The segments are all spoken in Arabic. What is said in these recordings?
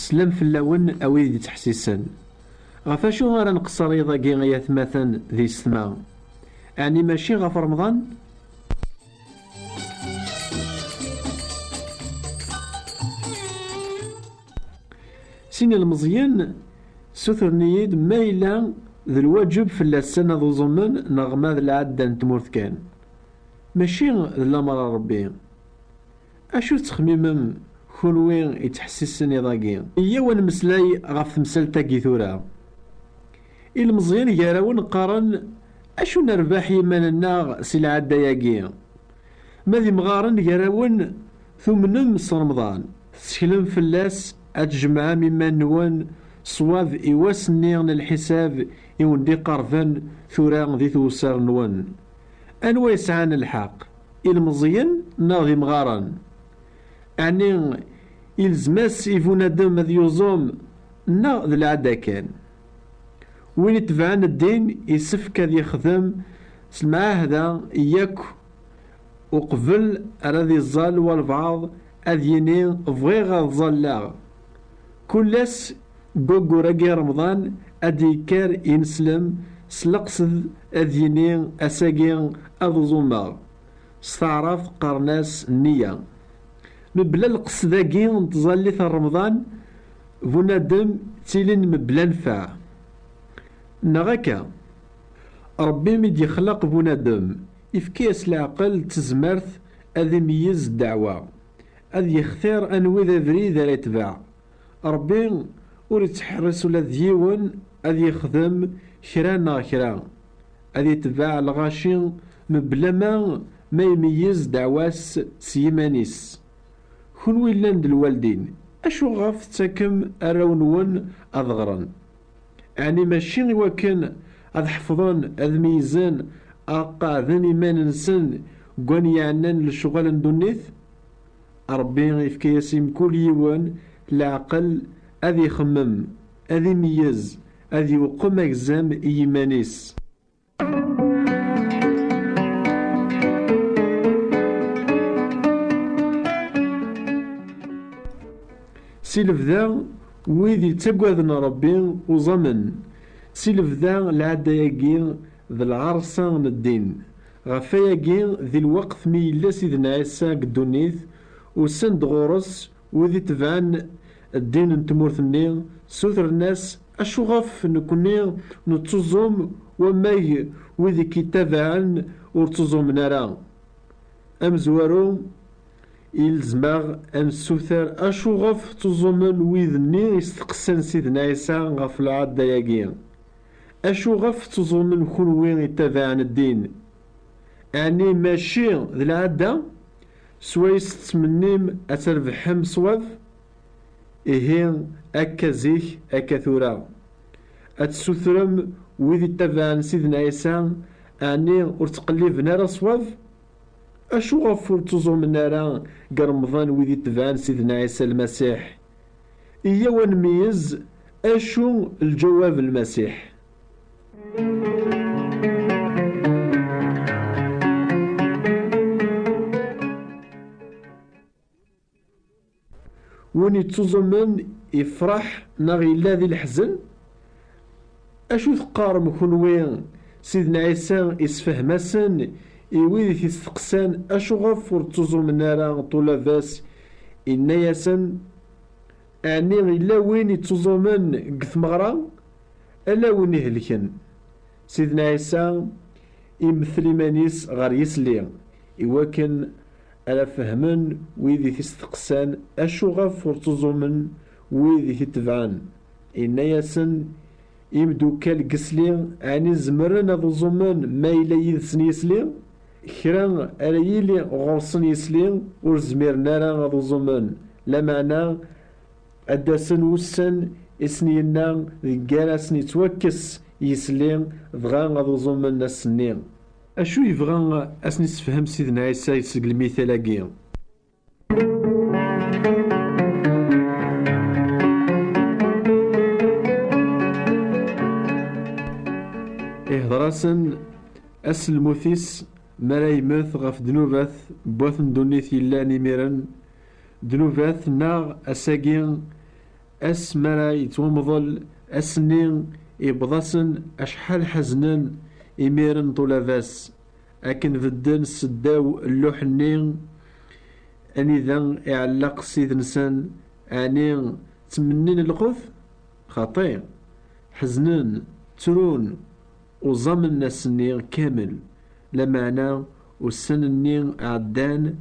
سلام في اللون أويد تحسيسن. غفاشو غير نقصر يضاقي غياث مثلا ذي السماء، يعني ماشي غف رمضان. سين المزيان سوثر نيد ما إلا ذي الواجب في السنة ذو زمن نغمى ذي العادة نتمورث كان ماشي ذي الأمر ربي. أشو تخميمم كونوين يتحسسن يضاقي إيا ونمسلاي غف تمسالتا كيثورا المزيان ياراون قارن أشو نربح يماننا سي العادة ياقي ماذي مغارن ياراون ثمنم رمضان تسكلم فلاس أتجمع مما نوان صواب إيواسني الحساب يوندي قرفان ثورا ذي توسار نوان أنوا يسعان الحق المزيان ناضي مغارن يعني إلزماس إفونا دم ذي يوزوم نا ذي العادة كان وين يتبعن الدين يسفك ذي يخدم سمعه هذا إياك وقبل راذي الظال والبعض أذيني بغيغ الظلاغ كلاس قوقو راقي رمضان أديكار ينسلم سلقصد أذيني أساقي أذوزوماغ استعرف قرناس النية مبلا القصداقي نتظلي رمضان بنادم تيلين مبلا نفع نغاكا ربي ميد يخلق بنادم يفكيس العقل تزمرت أذي ميز الدعوة أذ يختار أنوي ذا بريد لا يتبع ربي ور يتحرس ولا ديون أذ يخدم كرانا كرا أذ يتبع الغاشي مبلا ما يميز دعواس سيمانيس كونوي لاند الوالدين أشو غاف تاكم أراونون أذغرن يعني ماشي وكان أذ حفظون أذ ميزان أقاذن إيمان نسن قوان يعنان لشغل دونيث ربي يفكي يسيم كل يوان العقل أذي يخمم أذي ميز أذي يوقم أجزام إيمانيس. سيلفذا ويدي تقوذن ربي وزمن سيلفذا العادة يقين ذي العرصة من الدين غفاياقي ذي الوقت ميلا سيدنا عيسى قدونيث وسند غورس وذي تبعن الدين نتمورثني سوثر الناس أشو غف نكوني نتزوم وما وذي كتابعن ورتزوم نارا أمزوارو إلزماغ أن سوثر أشو غف تزومن ويذني يستقسن سيدنا عيسى غف العادة ياقين أشو غف تزومن كونوين يتابعن الدين يعني ماشي ذي العادة سويس تمنيم أتربحهم صواب إهين أكا زيك أكا ثورا أتسوثرم ويذي تابعن سيدنا عيسى يعني ورتقليب نارا صواب أشو غفور تزوم نارا قرمضان ويذي تبعن سيدنا عيسى المسيح إيا ونميز أشو الجواب المسيح. وين يتزومن يفرح ناغي لا ذي الحزن أشو ثقارم كونوين سيدنا عيسى يسفهمسن إيويذ يستقسان أشو غفور تزوم نارا طولافاس إنا ياسن أعني إلا وين يتزومن قثمغرا ألا وين يهلكن سيدنا عيسى يمثل مانيس غار يسلي إواكن ألا فهمن ويذي تستقسان أشو غفور تزومن ويذي تتبعن إنا ياسن يمدوكال قسلي عني زمرن هذو زمان ما إلا يدسن يسلي كرا أريلي غرسن يسلي ورزمير نارا هذو زمان لا معنى أداسن وسن إسنينا ذكارسن يتوكس يسلي بغا هذو زمان ناسني أشو يبغى أسني تفهم سيدنا عيسى يسق المثالاقي إهضراسن أسلموثيس مالا يموت غف دنوبات بوثن دونيث يلا نميرن دنوبات ناغ أساقين أسمرا يتومضل أسنين يبضسن أشحال حزنن إميرن طولافاس أكن فدن سداو اللوحنين أني ذا يعلق سيد نسان أني تمنين القف خطير حزنن ترون وضمن السنين كامل لمعنى والسنين عدان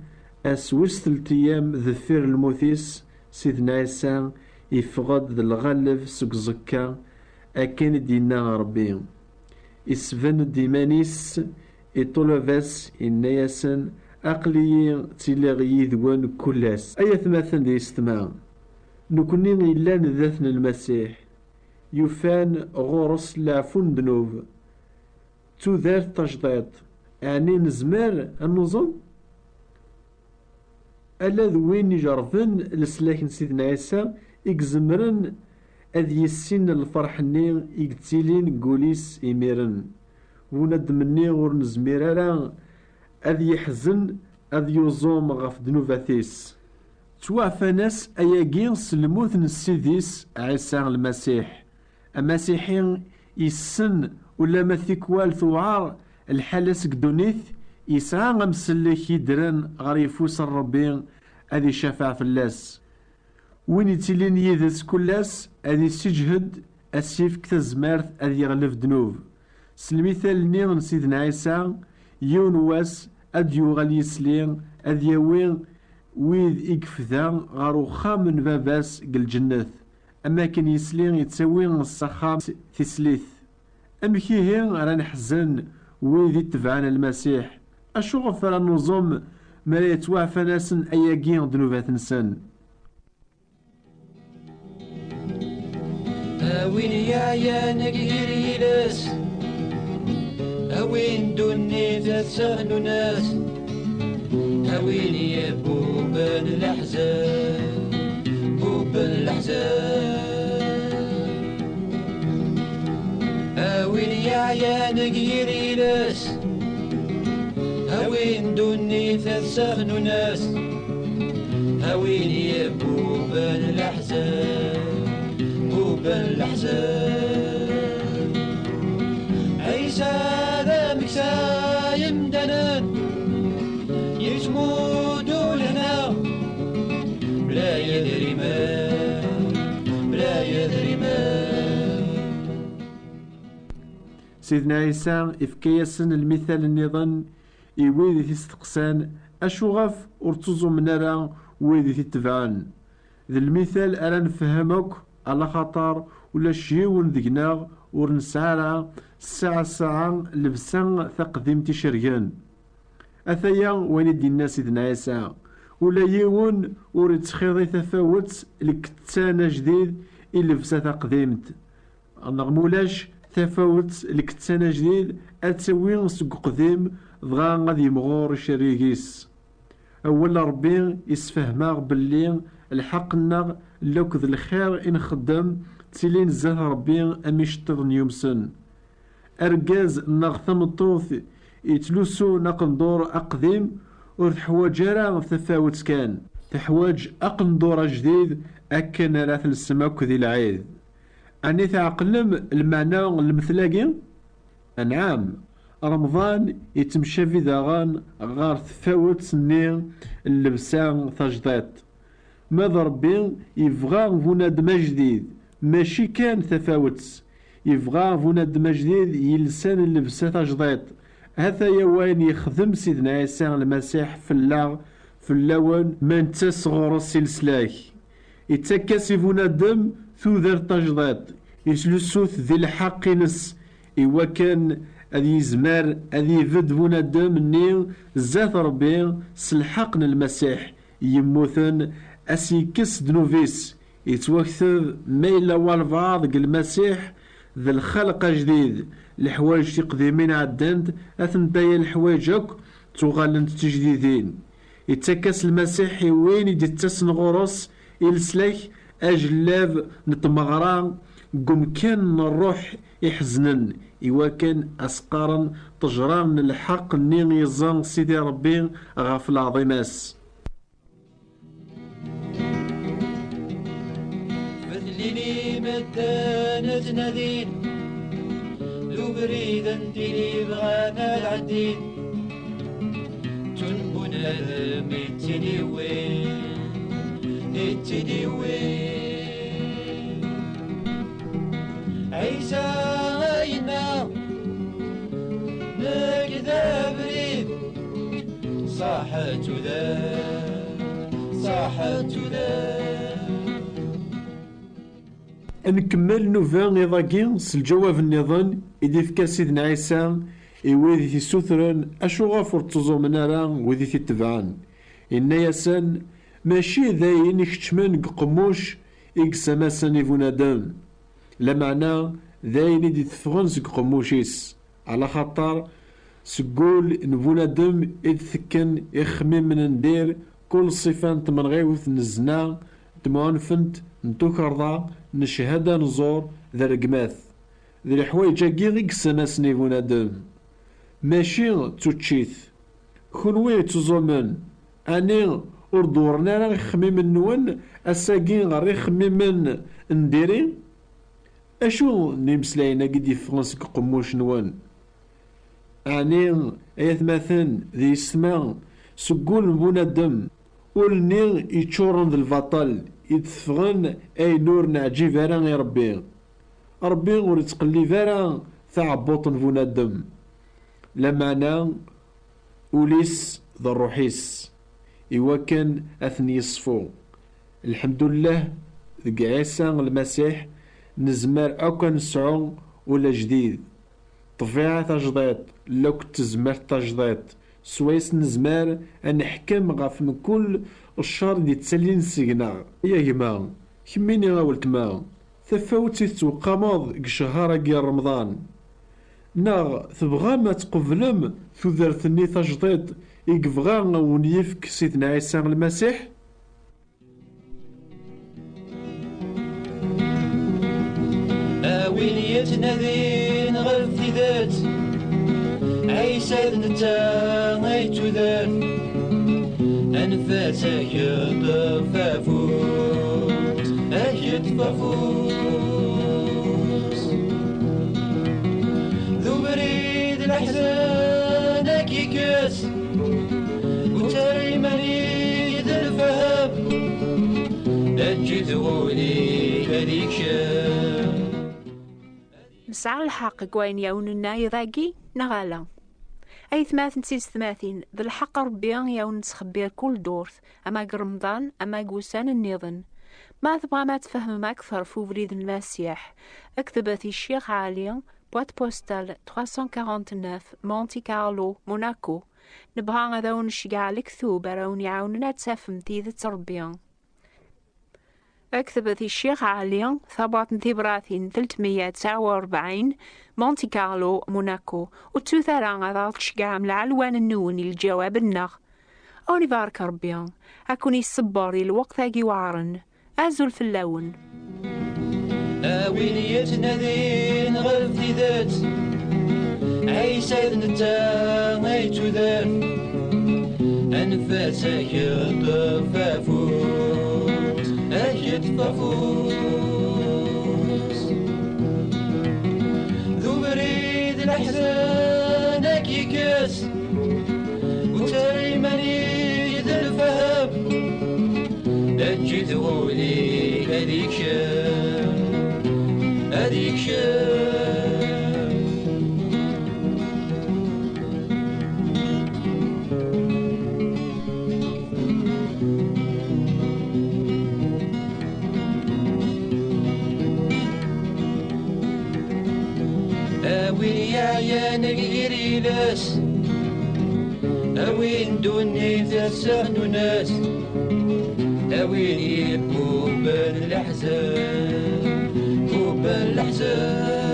أسوس 3 أيام ذفير الموثيس سيدنا عيسى يفقد ذا الغلف سوق زكا أكن دينا ربي إسفن ديمانيس إطولفاس إنياسن أقلي تيلاغي ذوان كلاس أي ثماثن دي استماع نكوني إلا ذاتن المسيح يفان غورس لعفون دنوب تذار تجديد يعني نزمار النظام ألا ذوين يجربن لسلاكن سيدنا عيسى إكزمرن أذ يسين الفرحني إكتيلين قوليس إميرن وند مني غور نزميرا أذ يحزن أذ يوزوم غف دنوفاتيس توعفى ناس أياقين سلموث نسيديس عيسى المسيح المسيحي يسن ولا ما ثيكوال ثوعار الحالة قدونيث يسعى غمسلك يدرن غريفوس الربي أذي شافع في اللاس وين يتلين يدس كلاس أذي سجهد أسيف كتزمارت أذي يغلف دنوب سلمثال نيغن سيدنا عيسى يون واس أديو غالي يسلين أذي وين ويذ إكفذا غارو خام من باباس قل جنة أما كان يسلين يتسوي الصخام تسليث أمكي هي راني حزن ويذ يتبعان المسيح أشو غفر النظام ما يتوعفى ناسن أياقين دنوبات نسان أوين يا نقيري لاس أوين دوني تسهل ناس أوين يا بوبان الأحزان بوبان الأحزان أوين يا نقيري لاس أوين دوني تسهل ناس أوين يا بوبان الأحزان بوبان الأحزان عيسى ذا مكسا يمدنن يجمود لنا بلا يدري ما بلا يدري ما سيدنا عيسى إفكياسن المثال النظام إيويدي تستقسان أشوغف ورتوزو منارا ويدي تتبعان ذا المثال ألا نفهمك على خطر ولا شيون ذقناغ ورنسعرا ساعة لبسان تقديم تشريان أثيا وين دينا سيدنا عيسى ولا يون ورتخيضي تفاوت لكتانا جديد لبسا تقديمت نغمولاش تفاوت لكتانا جديد أتسوي سوق قديم ضغا غادي مغور شريكيس أول ربي يسفهماغ باللي الحقنا لوك ذا الخير إن خدم تيلين زاه ربي أميشتر يومسن أرجاز نغثم الطوث يتلوسو نقندور أقديم ورتحواج راه تفاوت كان تحواج أقندور جديد أكن راث السماك ذي العيد أني تعقلم المعنى المثلاقي أنعام رمضان يتمشى في داغان غار تفاوت سنين اللبسان تجديد ماذا ربي يبغى بنادم جديد ماشي كان تفاوت يبغى بنادم جديد يلسان اللبسة تجديد هذا يوين يخدم سيدنا عيسى المسيح في اللون من تسغر السلسلاك يتكاسي بنادم ثوذر تجديد يسلسوث ذي الحق نس إوا كان أذي يزمر أذي يفد بنادم ني زات ربي سلحقنا المسيح يموثن أسيكس دنوفيس يتوكثب ميلا والبعض المسيح ذا الخلق جديد الحوايج قديمين عدند أثنتايا الحوايجك تغالنت تجديدين يتكس المسيح وين يدتسن غرس يلسلك أجلاف نتمغران قم كان الروح يحزنن إوا كان أسقارا تجران الحق نين يزان سيدي ربي غاف العظيماس نتنادين ذو بريد نديري بغانا العدين تنبون هذا ميتيني وين ميتيني وين عيسى غاينا نكذا بريد صاحت ذا صاحت ذا. نكمل نوفا إضاكي سالجواب النظام إذا فكا سيدنا عيسى إويدي تيسوثرن أشو غافور تزومنا راه وذي تتبعان إن ياسان ماشي ذاين يكتشمن قموش إكساماسان يفونادم لا معنى ذاين دي تفغن زك قموشيس على خاطر سقول نفونادم إذ ثكن إخمي من ندير كل صفة تمنغيوث نزنا تمعنفنت نتوكرضا نشهد نزور ذا رقماث ذي الحوايج غيك سناس نيفونادم ماشي توتشيث كونوي تزومن أني أردورنا راه خميم نون أساقين غير خميم نديري أشو نيمسلاينا قد يفغنسك قموش نون أني أيث مثلا ذي اسماء سقول بونادم ولني يتشورن ذي البطل يتفغن أي نور نعجي فارا يا ربي ربي ور يتقلي فارا ثعبوط بونادم لا معنى وليس ذا الروحيس إوا كان أثني يصفو الحمد لله ذك عيسى المسيح نزمر أو كان نسعو ولا جديد طبيعة تجديد لو كنت زمر تجديد سويس نزمر نحكم غاف من كل الشر دي تسلين سيغنا يا جماعة كميني غاولت ما تفاوتي توقامض شهر كي رمضان ناغ تبغى ما تقبلم ثذرتني تجديد يقفغا ونيفك سيدنا عيسى المسيح وين يتنادين غف ذات عيسى نتا غيتو ذات أنفاس يطفافوت يطفافوت ذو بريد الأحزان كيكاس وتاري مريض الفهم أجد غولي هذيك شام نسعى الحق كوين يوننا يضاقي نغالا أي 38 ذا الحق ربي يون نتخبير كل دورث أما رمضان أما قوسان النظن ما تبغى ما تفهم أكثر في بريد المسيح اكتبت الشيخ علي بوات بوستال 349 مونتي كارلو موناكو نبغى غدا نشجع لك ثوب راون يعاوننا تفهم تيذ تربيان أكتبت الشيخ علي ثبات ثبراثين 349 مونتي كارلو موناكو وتوثران غدا تشجع من العلوان النوني الجواب النغ أوني بارك ربيان أكوني الصباري الوقت أجي وعرن أزل في اللون وين يتنادين غف ذات عيسى نتا غيتو ذات أنفاس يطفافوت يطفافوت ذو بريد الأحزان كيكاس وتاري مريض الفهم أجد غولي هذيك شام هذيك شام أوين يا نغيري لاس أوين دوني تسهن ناس أوين يبوب الأحزان بوب الأحزان